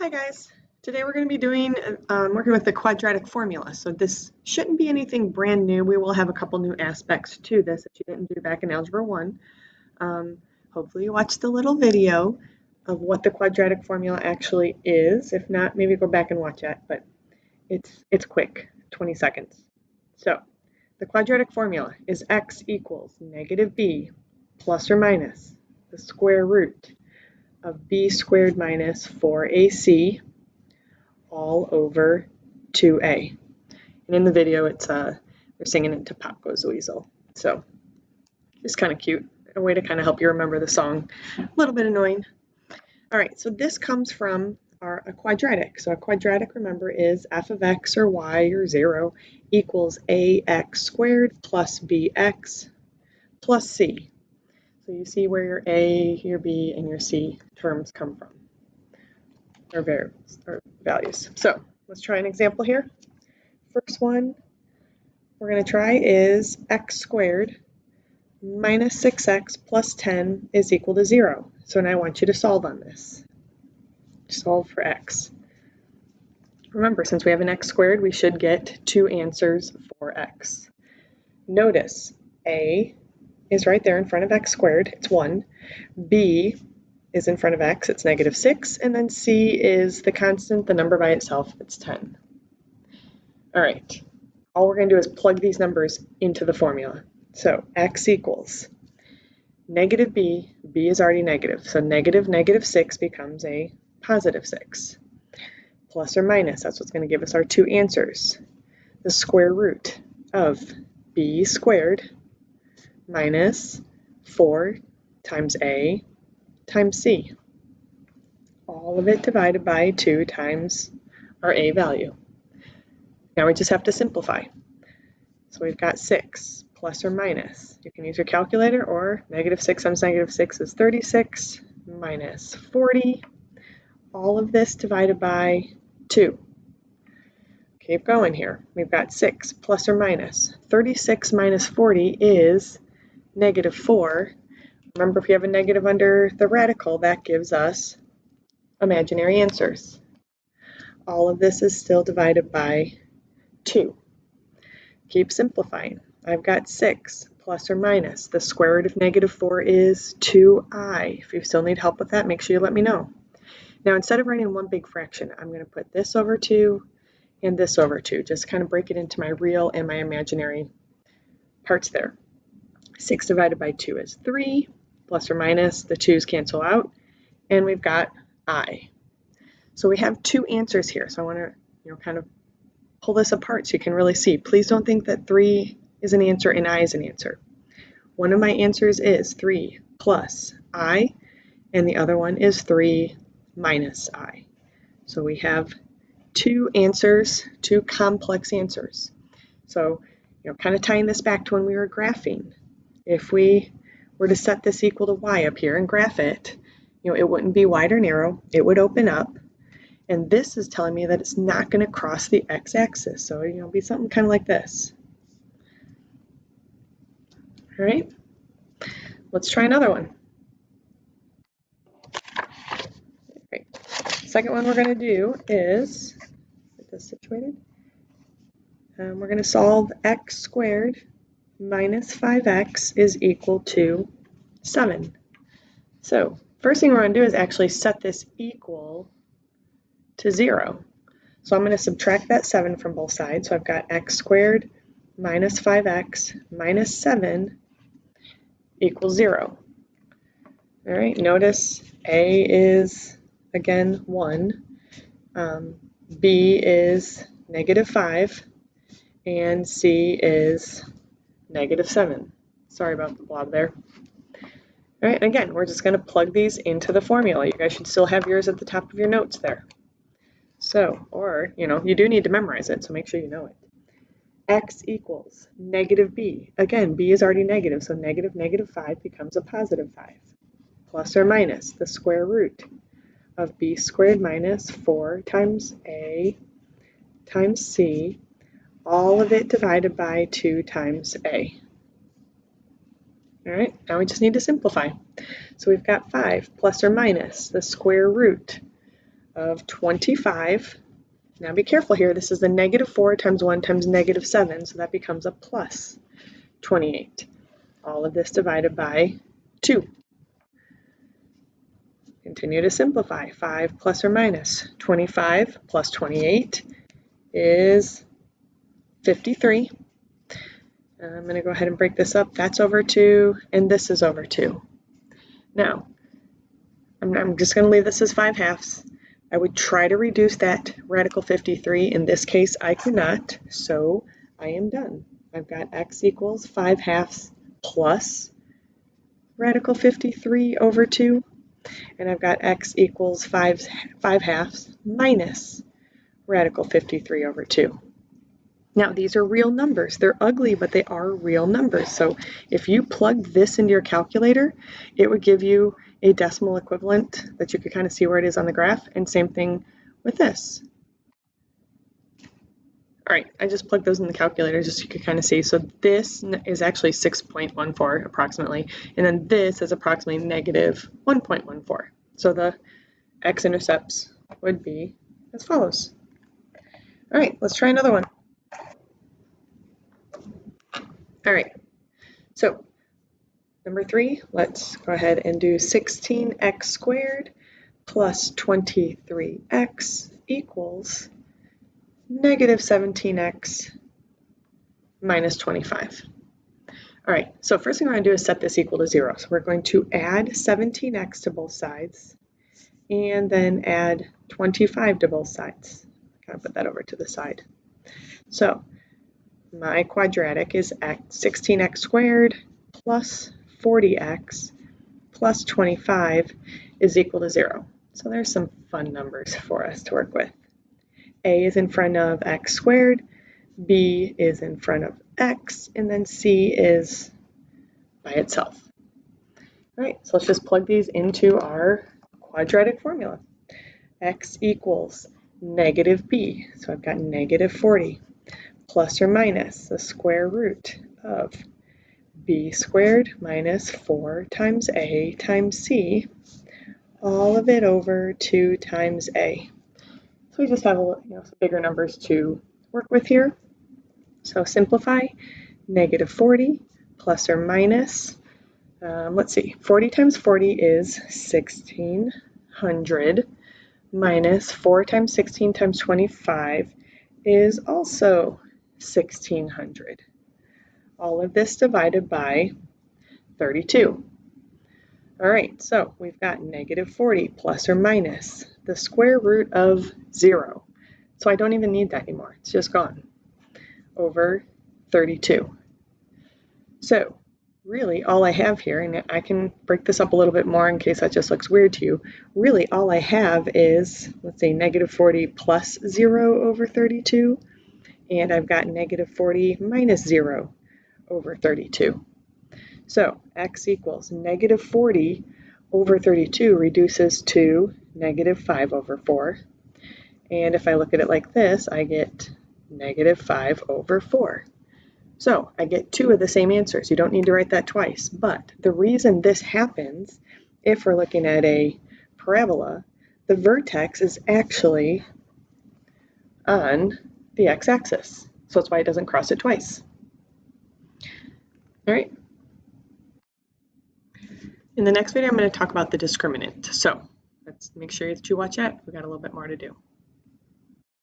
Hi guys, today we're going to be doing working with the quadratic formula. So this shouldn't be anything brand new. We will have a couple new aspects to this that you didn't do back in Algebra 1. Hopefully you watched the little video of what the quadratic formula actually is. If not, maybe go back and watch it, but it's quick, 20 seconds. So the quadratic formula is x equals negative b plus or minus the square root of b squared minus 4ac all over 2a. And in the video, it's they're singing it to Pop Goes the Weasel. So it's kind of cute. A way to kind of help you remember the song. A little bit annoying. All right, so this comes from a quadratic. So a quadratic, remember, is f of x or y or 0 equals ax squared plus bx plus c. So you see where your a, your b, and your c terms come from, or variables, or values. So let's try an example here. First one we're going to try is x squared minus 6x plus 10 is equal to 0. So now I want you to solve on this. Solve for x. Remember, since we have an x squared, we should get two answers for x. Notice a is right there in front of x squared, it's 1. B is in front of x, it's negative 6. And then c is the constant, the number by itself, it's 10. All right, all we're going to do is plug these numbers into the formula. So x equals negative b, b is already negative, so negative 6 becomes a positive 6. Plus or minus, that's what's going to give us our two answers. The square root of b squared minus 4 times a times c. All of it divided by 2 times our a value. Now we just have to simplify. So we've got 6 plus or minus. You can use your calculator, or negative 6 times negative 6 is 36 minus 40. All of this divided by 2. Keep going here. We've got 6 plus or minus. 36 minus 40 is negative 4. Remember, if you have a negative under the radical, that gives us imaginary answers. All of this is still divided by 2. Keep simplifying. I've got 6 plus or minus. The square root of negative 4 is 2i. If you still need help with that, make sure you let me know. Now, instead of writing one big fraction, I'm going to put this over 2 and this over 2. Just kind of break it into my real and my imaginary parts there. 6 divided by 2 is 3, plus or minus. The 2's cancel out, and we've got I. So we have two answers here. So I want to kind of pull this apart so you can really see. Please don't think that 3 is an answer and I is an answer. One of my answers is 3 plus I, and the other one is 3 minus I. So we have two answers, two complex answers. So, kind of tying this back to when we were graphing. If we were to set this equal to y up here and graph it, it wouldn't be wide or narrow, it would open up. And this is telling me that it's not going to cross the x-axis. So it'll be something kind of like this. All right, let's try another one. Great. Second one we're going to do is, get this situated. We're going to solve x squared minus 5x is equal to 7. So first thing we're going to do is actually set this equal to 0. So I'm going to subtract that 7 from both sides. So I've got x squared minus 5x minus 7 equals 0. All right, notice a is, again, 1. B is negative 5. And c is negative 7. Sorry about the blob there. All right, again, we're just going to plug these into the formula. You guys should still have yours at the top of your notes there. So, or, you do need to memorize it, so make sure you know it. X equals negative b. Again, b is already negative, so negative 5 becomes a positive 5. Plus or minus the square root of b squared minus 4 times a times c, all of it divided by 2 times a. All right, now we just need to simplify. So we've got 5 plus or minus the square root of 25. Now be careful here. This is the negative 4 times 1 times negative 7, so that becomes a plus 28. All of this divided by 2. Continue to simplify. 5 plus or minus 25 plus 28 is 53. I'm going to go ahead and break this up. That's over 2, and this is over 2. Now, I'm just going to leave this as 5/2. I would try to reduce that radical 53. In this case, I cannot, so I am done. I've got x equals 5/2 plus radical 53 over 2, and I've got x equals 5/2 minus radical 53 over 2. Now, these are real numbers. They're ugly, but they are real numbers. So if you plugged this into your calculator, it would give you a decimal equivalent that you could kind of see where it is on the graph, and same thing with this. All right, I just plugged those in the calculator just so you could kind of see. So this is actually 6.14 approximately, and then this is approximately negative 1.14. So the x-intercepts would be as follows. All right, let's try another one. All right, so number 3, let's go ahead and do 16x squared plus 23x equals negative 17x minus 25. All right, so first thing we're going to do is set this equal to 0. So we're going to add 17x to both sides and then add 25 to both sides. Kind of put that over to the side. So my quadratic is 16x squared plus 40x plus 25 is equal to 0. So there's some fun numbers for us to work with. A is in front of x squared, B is in front of x, and then C is by itself. All right, so let's just plug these into our quadratic formula. X equals negative b, so I've got negative 40, plus or minus the square root of b squared minus 4 times a times c, all of it over 2 times a. So we just have some bigger numbers to work with here. So simplify, negative 40 plus or minus, let's see, 40 times 40 is 1600 minus 4 times 16 times 25 is also 1600. All of this divided by 32. All right, so we've got negative 40 plus or minus the square root of 0. So I don't even need that anymore. It's just gone over 32. So really all I have here, and I can break this up a little bit more in case that just looks weird to you, really all I have is, let's say, negative 40 plus 0 over 32, and I've got negative 40 minus 0 over 32. So x equals negative 40 over 32 reduces to negative 5 over 4. And if I look at it like this, I get negative 5 over 4. So I get 2 of the same answers. You don't need to write that twice. But the reason this happens, if we're looking at a parabola, the vertex is actually on the x-axis. So that's why it doesn't cross it twice. All right. In the next video, I'm going to talk about the discriminant. So let's make sure that you watch out. We've got a little bit more to do.